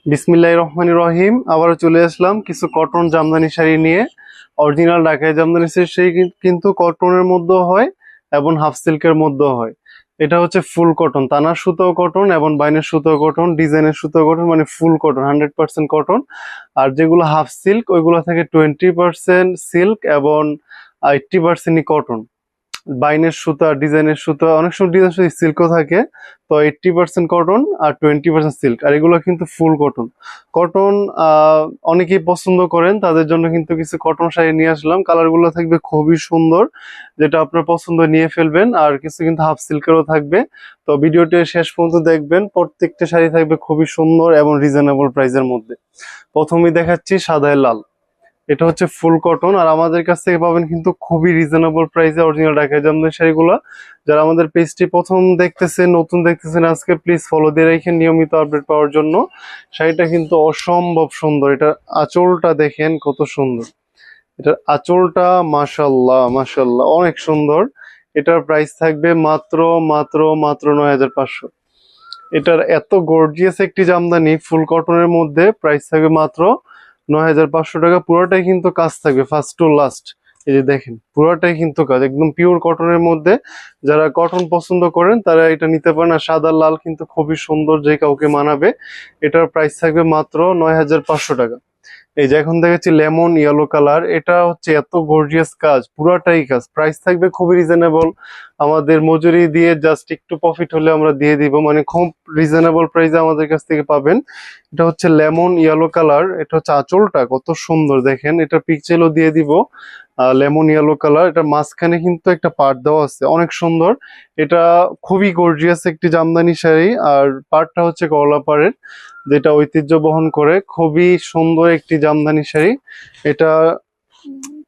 বিসমিল্লাহির রহমানির রহিম। আবারও চলে আসলাম কিছু কটন জামদানি শাড়ি নিয়ে। অরিজিনাল ঢাকাই জামদানি শাড়ি কিন্তু কটনের মধ্যেও হয় এবং হাফ সিল্কের মধ্যেও হয়। এটা হচ্ছে ফুল কটন, তানার সুতো কটন এবং বাইনের সুতো কটন, ডিজাইনের সুতো কটন, মানে ফুল কটন, 100% কটন। আর যেগুলো হাফ সিল্ক ওইগুলো থাকে 20% সিল্ক এবং 80%ই কটন। বাইনের সুতা, ডিজাইনের সুতা, অনেক সময় ডিজাইন সুতা সিল্কও থাকে। তো 80% কটন আর 20% সিল্ক, আর এগুলো কিন্তু ফুল কটন। কটন অনেকেই পছন্দ করেন, তাদের জন্য কিন্তু কিছু কটন শাড়ি নিয়ে আসলাম। কালারগুলো থাকবে খুবই সুন্দর, যেটা আপনার পছন্দ নিয়ে ফেলবেন। আর কিছু কিন্তু হাফ সিল্কেরও থাকবে। তো ভিডিওটি শেষ পর্যন্ত দেখবেন, প্রত্যেকটা শাড়ি থাকবে খুবই সুন্দর এবং রিজনেবল প্রাইসের মধ্যে। প্রথমেই দেখাচ্ছি সাদায় লাল। এটা হচ্ছে ফুল কটন, আর আমাদের কাছ থেকে পাবেন কিন্তু খুবই রিজনেবল প্রাইসে অরিজিনাল ঢাকাই জামদানি শাড়িগুলো। যারা আমাদের পেজটি প্রথম দেখতেছেন, নতুন দেখতেছেন, আজকে প্লিজ ফলো দিয়ে রাখেন নিয়মিত আপডেট পাওয়ার জন্য। শাড়িটা কিন্তু অসম্ভব সুন্দর। এটা আঁচলটা দেখেন কত সুন্দর। এটার আঁচলটা মাশাল্লাহ মাশাল্লাহ অনেক সুন্দর। এটার প্রাইস থাকবে মাত্র মাত্র মাত্র 9500। এটার এত গর্জিয়াস একটি জামদানি ফুল কটনের মধ্যে প্রাইস থাকবে মাত্র 9500 টাকা। পুরোটাই কিন্তু কাজ থাকবে ফার্স্ট টু লাস্ট। এই যে দেখেন, পুরোটাই কিন্তু কাজ, একদম পিওর কটনের মধ্যে। যারা কটন পছন্দ করেন তারা এটা নিতে পারেন। আর সাদা লাল কিন্তু খুবই সুন্দর, যে কাউকে মানাবে। এটার প্রাইস থাকবে মাত্র 9500 টাকা। এই যে এখন দেখাচ্ছি লেমন ইয়েলো কালার। এটা হচ্ছে এত গর্জিয়াস কাজ, পুরাটাই কাজ। প্রাইস থাকবে খুবই রিজনেবল। আমাদের মজুরি দিয়ে জাস্ট একটু প্রফিট হলে আমরা দিয়ে দিব, মানে খুব রিজনেবল প্রাইসে আমাদের কাছ থেকে পাবেন। এটা হচ্ছে লেমন ইয়েলো কালার। এটা হচ্ছে আঁচলটা কত সুন্দর দেখেন, এটা পিকচারও দিয়ে দিব। লেমন ইয়েলো কালার, এটা মাঝখানে কিন্তু একটা পাড় দেওয়া আছে, অনেক সুন্দর। এটা খুবই গর্জিয়াস একটি জামদানি শাড়ি। আর পাড়টা হচ্ছে কলা পাড়ের, যেটা ঐতিহ্য বহন করে। খুবই সুন্দর একটি জামদানি শাড়ি। এটা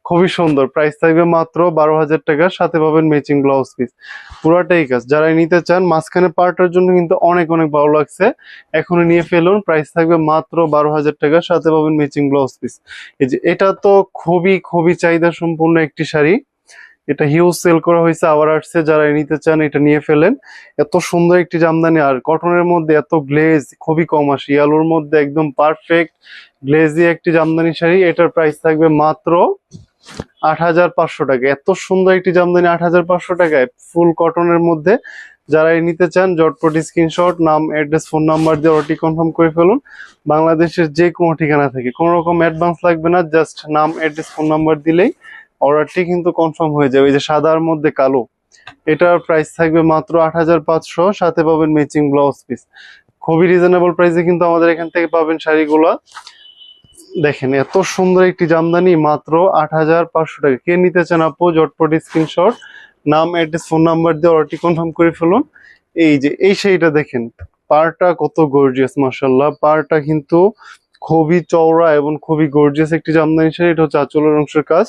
খুবই সুন্দর। প্রাইস থাকবে মাত্র 12,000 টাকা, সাথে পাবেন ম্যাচিং ব্লাউজ পিস। পুরাটাই কাজ। যারা নিতে চান, মাঝখানে পার্টের জন্য কিন্তু অনেক অনেক ভালো লাগছে, এখনই নিয়ে ফেলুন। প্রাইস থাকবে মাত্র 12,000 টাকা, সাথে পাবেন ম্যাচিং ব্লাউজ পিস। এই যে এটা তো খুবই খুবই চাহিদা সম্পূর্ণ একটি শাড়ি। এটা হিউজ সেল করা হয়েছে, আবার আসছে। যারা নিতে চান এটা নিয়ে ফেলেন। এত সুন্দর একটি জামদানি, আর কটনের মধ্যে এত গ্লেজ খুবই কম আসে। ইয়ালোর মধ্যে একদম পারফেক্ট গ্লেজি একটি জামদানি শাড়ি। এটার প্রাইস থাকবে মাত্র 8,500 টাকা। এত সুন্দর একটি জামদানি 8,500 টাকায় ফুল কটনের মধ্যে। যারা নিতে চান জটপট স্ক্রিনশট, নাম, অ্যাড্রেস, ফোন নাম্বার দিয়ে অর্ডারটি কনফার্ম করে ফেলুন। বাংলাদেশের যে কোনো ঠিকানা থেকে, কোনো রকম অ্যাডভান্স লাগবে না, জাস্ট নাম, অ্যাড্রেস, ফোন নাম্বার দিলেই অর্ডারটি কিন্তু কনফার্ম হয়ে যাবে। এই যে সাদার মধ্যে কালো, এটার প্রাইস থাকবে মাত্র 8,500, সাথে পাবেন ম্যাচিং ব্লাউজ পিস। খুবই রিজনেবল প্রাইসে কিন্তু আমাদের এখান থেকে পাবেন শাড়িগুলা। দেখেন এত সুন্দর একটি জামদানি মাত্র 8,500 টাকা। কে নিতে চান আপু, ঝটপট স্ক্রিনশট, নাম, অ্যাড্রেস, ফোন নাম্বার দিয়ে অর্ডারটি কনফার্ম করে ফেলুন। এই যে এই শাড়িটা দেখেন, পাড়টা কত গর্জিয়াস মাশাআল্লাহ। পাড়টা কিন্তু খুবই চওড়া এবং খুবই গর্জিয়াস একটি জামদানি শাড়ি। এটা হচ্ছে আঁচলের অংশের কাজ।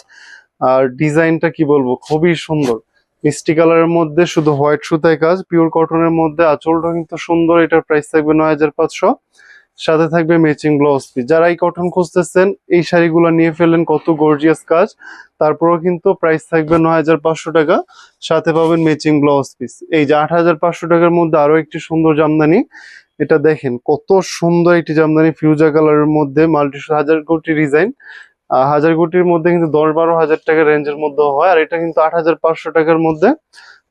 আর ডিজাইনটা কি বলবো, খুবই সুন্দর। মিষ্টি কালারের মধ্যে শুধু হোয়াইট সুতায় কাজ, পিওর কটনের মধ্যে। আঁচলটা কিন্তু সুন্দর। এটার প্রাইস থাকবে 9,500, সাথে থাকবে ম্যাচিং ব্লাউজ পিস। যারা এই কটন খুঁজতেছেন, এই শাড়িগুলো নিয়ে ফেলেন, কত গর্জিয়াস কাজ। তারপরেও কিন্তু প্রাইস থাকবে 9,500 টাকা, সাথে পাবেন ম্যাচিং ব্লাউজ পিস। এই যে 8,500 টাকার মধ্যে আরো একটি সুন্দর জামদানি। এটা দেখেন কত সুন্দর একটি জামদানি, ফিউজা কালারের মধ্যে মাল্টি হাজার কোটি ডিজাইন। হাজার কোটির মধ্যে কিন্তু 10-12 হাজার টাকা রেঞ্জের মধ্যে হয়, আর এটা কিন্তু 8,500 টাকার মধ্যে।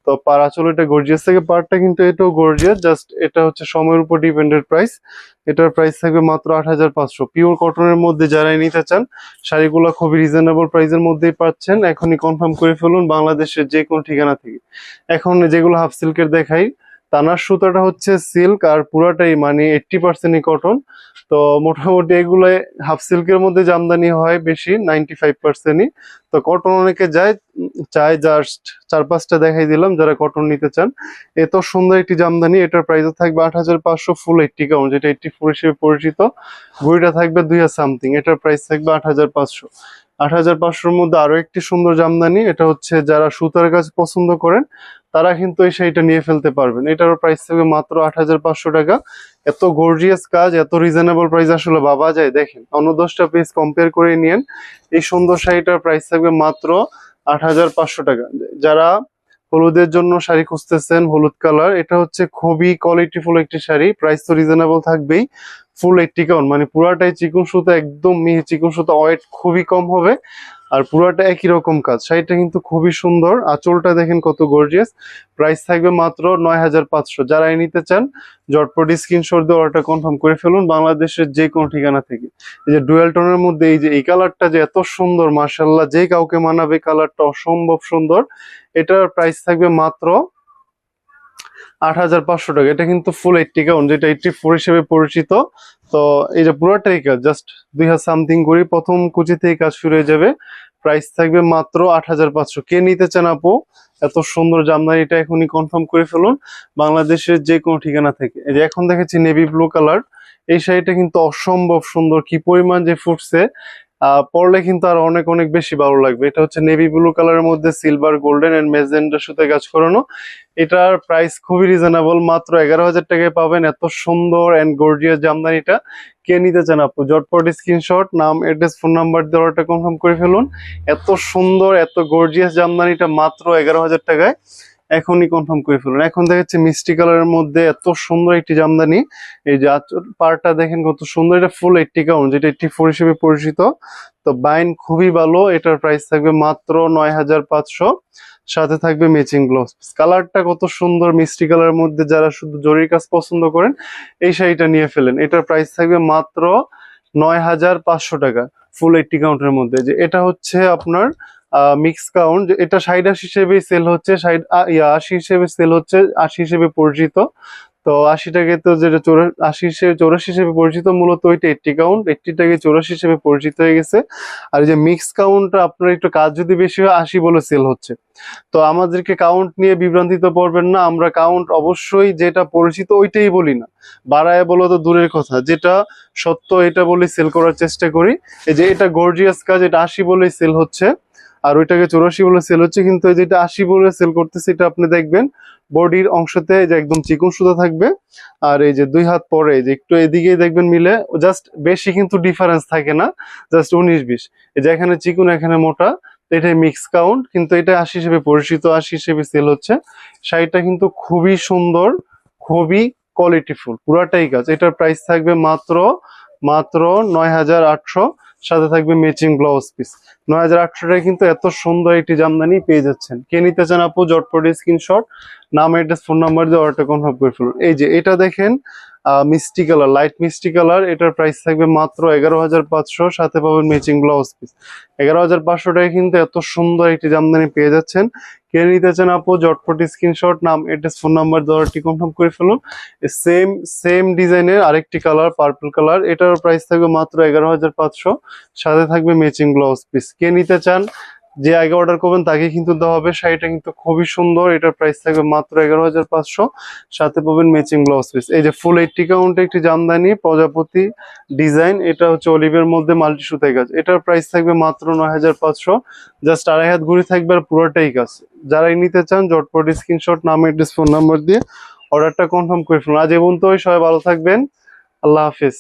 তো পার আসলে এটা গর্জিয়াস থেকে, পারটা কিন্তু এটাও গর্জিয়াস, জাস্ট এটা হচ্ছে সময়ের উপর ডিপেন্ডেন্ট প্রাইস। এটার প্রাইস থাকবে মাত্র 8,500। পিওর কটনের মধ্যে যারাই নিতে চান, শাড়িগুলো খুবই রিজনেবল প্রাইসের মধ্যেই পাচ্ছেন। এখনই কনফার্ম করে ফেলুন বাংলাদেশের যে কোনো ঠিকানা থেকে। এখন যেগুলো হাফ সিল্কের দেখাই, তানার সুতাটা হচ্ছে সিল্ক, আর পুরাটাই মানে 80%ই কটন। তো মোটামুটি এগুলো হাফ সিল্কের মধ্যে জামদানি হয় বেশি, 95%ই। তো কটন অনেকে চাই, জাস্ট 4-5টা দেখাই দিলাম যারা কটন নিতে চান। এত সুন্দর একটি জামদানি। এটার প্রাইস থাকবে 8,500, ফুল 80 কাউন্ট, যেটা 84 হিসেবে পরিচিত। ঘড়িটা থাকবে 2 সামথিং। এটার প্রাইস থাকবে 8,500। 8,500-র মধ্যে আরো একটি সুন্দর জামদানি। এটা হচ্ছে যারা সুতার কাজ পছন্দ করেন, তারা কিন্তু এই শাড়িটা নিয়ে ফেলতে পারবেন। এটারও প্রাইস থাকবে মাত্র 8,500 টাকা। এত গর্জিয়াস কাজ, এত রিজনেবল প্রাইস আসলে ভাবা যায়। দেখেন অন্য 10টা পিস কম্পেয়ার করে নিয়েন। এই সুন্দর শাড়িটার প্রাইস থাকবে মাত্র 8,500 টাকা। যারা হলুদের জন্য শাড়ি খুঁজতেছেন, হলুদ কালার, এটা হচ্ছে খুবই কোয়ালিটিফুল একটি শাড়ি। প্রাইস তো রিজনেবল থাকবেই। ফুল 80 কাউন্ট, মানে পুরাটাই চিকন সুতা, একদম মিহি চিকন সুতা, ওয়েট খুবই কম হবে আর পুরাটা একই রকম কাজ। শাড়িটা কিন্তু খুবই সুন্দর, আঁচলটা দেখেন কত গর্জিয়াস। প্রাইস থাকবে মাত্র 9500। যারা নিতে চান ঝটপট স্ক্রিনশট দিয়ে অর্ডারটা কনফার্ম করে ফেলুন বাংলাদেশের যে কোনো ঠিকানা থেকে। এই যে ডুয়াল টোনের মধ্যে এই যে এই কালারটা যে এত সুন্দর, মাশাআল্লাহ, যে কাউকে মানাবে, কালারটা অসম্ভব সুন্দর। এটার প্রাইস থাকবে মাত্র 8500 টাকা। এটা কিন্তু ফুল 80 কাউন্ট, যেটা 84 হিসেবে পরিচিত। তো এই যে পুরোটাই কাজ, জাস্ট 2000 সামথিং করে প্রথম কুচি থেকে কাজ শুরু হয়ে যাবে। প্রাইস থাকবে মাত্র 8500। কে নিতে চান আপু এত সুন্দর জামদানিটা, এখনই কনফার্ম করে ফেলুন বাংলাদেশের যে কোনো ঠিকানা থেকে। এই যে এখন দেখেছি নেভি ব্লু কালার, এই শাড়িটা কিন্তু অসম্ভব সুন্দর, কি পরিমাণ যে ফুটছে, পরলে কিন্তু আর অনেক অনেক বেশি ভালো লাগবে। এটা হচ্ছে নেভি ব্লু কালারের মধ্যে সিলভার, গোল্ডেন এন্ড মেজেন্টা সুতে কাজ করানো। এটার প্রাইস খুবই রিজনেবল, মাত্র 11000 টাকায় পাবেন এত সুন্দর এন্ড গর্জিয়াস জামদানিটা। কে নিতে চান আপু ঝটপট স্ক্রিনশট, নাম, অ্যাড্রেস, ফোন নাম্বার দিয়ে অর্ডারটা কনফার্ম করে ফেলুন। এত সুন্দর এত গর্জিয়াস জামদানিটা মাত্র 11000 টাকায় এখনই কনফার্ম করে ফেলুন। এখন দেখাচ্ছে মিষ্টি কালারের মধ্যে এত সুন্দর একটি জামদানি। এই যে পাড়টা দেখেন কত সুন্দর, এটা ফুল 80 কাউন্ট, যেটা 84 হিসেবে পরিচিত। তো বাইন খুবই ভালো। এটার প্রাইস থাকবে মাত্র 9500, সাথে থাকবে ম্যাচিং ব্লাউজ। কালারটা কত সুন্দর মিষ্টি কালারের মধ্যে, যারা শুধু জরির কাজ পছন্দ করেন এই শাড়িটা নিয়ে ফেলেন। এটার প্রাইস থাকবে মাত্র 9500 টাকা, ফুল 80 কাউন্টের মধ্যে। যে এটা হচ্ছে আপনার মিক্স কাউন্ট, এটা 60 হিসেবে সেল হচ্ছে, 80 হিসেবে সেল হচ্ছে, 80 হিসেবে পরিচিত। তো 80 টাকা তো যেটা 84 হিসেবে পরিচিত, মূলত ওইটা 80 কাউন্ট, 80 টাকা 84 হিসেবে পরিচিত হয়ে গেছে। আর এই যে মিক্স কাউন্টটা আপনার একটু কাজ যদি বেশি হয় 80 বলে সেল হচ্ছে। তো আমাদেরকে কাউন্ট নিয়ে বিভ্রান্তিতে পড়বেন না, আমরা কাউন্ট অবশ্যই যেটা পরিচিত ওইটাই বলি না, বাড়ায় বলো তো দূরের কথা, যেটা সত্য এটা বলে সেল করার চেষ্টা করি। এই যে এটা গর্জিয়াস কাজ, এটা 80 বলেই সেল হচ্ছে, আর ওইটাকে 84 বলে সেল হচ্ছে। কিন্তু যেটা 80 বলে সেল করতেছে এটা আপনি দেখবেন বডির অংশতে যে একদম চিকন সুতা থাকবে, আর এই যে 2 হাত পরে যে একটু এদিকেই দেখবেন মিলে, জাস্ট বেশি কিন্তু ডিফারেন্স থাকে না, জাস্ট 19-20। এই যে এখানে চিকন এখানে মোটা, এটাই মিক্স কাউন্ট, কিন্তু এটা 80 হিসেবে পরিচিত, 80 হিসেবে সেল হচ্ছে। শাড়িটা কিন্তু খুবই সুন্দর, খুবই কোয়ালিটিফুল, পুরাটাই কাজ। এটার প্রাইস থাকবে মাত্র মাত্র 9800, সাথে থাকবে ম্যাচিং ব্লাউজ পিস। 9800 টাকায় কিন্তু এত সুন্দর একটি জামদানি পেয়ে যাচ্ছেন। কে নিতে চান আপু ঝটপট স্ক্রিনশট, নাম, অ্যাড্রেস, ফোন নাম্বার দিয়ে অর্ডারটা কনফার্ম করে ফেলুন। এই যে এটা দেখেন মিষ্টি কালার, লাইট মিষ্টি কালার, এটার প্রাইস থাকবে মাত্র 11500, সাথে পাবেন ম্যাচিং ব্লাউজ পিস। 11500 টাকায় কিন্তু এত সুন্দর একটি জামদানি পেয়ে যাচ্ছেন। কে নিতে চান আপু ঝটপট স্ক্রিনশট, নাম, অ্যাড্রেস, ফোন নাম্বার দিয়ে অর্ডারটি কনফার্ম করে ফেলুন। সেম সেম ডিজাইনের আরেকটি কালার পার্পল কালার, এটার প্রাইস থাকবে মাত্র 11500, সাথে থাকবে ম্যাচিং ব্লাউজ পিস। কে নিতে চান যে আগে অর্ডার করবেন তাকে কিন্তু দেওয়া হবে। শাড়িটা কিন্তু খুবই সুন্দর, এটার প্রাইস থাকবে মাত্র 11500, সাথে পাবেন ম্যাচিং ব্লাউজ পিস। এই যে ফুল 80 কাউন্টে একটি জামদানি প্রজাপতি ডিজাইন, এটা হচ্ছে অলিভের মধ্যে মাল্টি সুতায় কাজ, এটার প্রাইস থাকবে মাত্র 9500, জাস্ট 2.5 হাত ঘুরে থাকবে আর পুরোটাই কাজ। যারাই নিতে চান ঝটপট স্ক্রিনশট, নাম, অ্যাড্রেস, ফোন নাম্বার দিয়ে অর্ডারটা কনফার্ম করে ফেলুন। আজ এই পর্যন্তই, সবাই ভালো থাকবেন, আল্লাহ হাফেজ।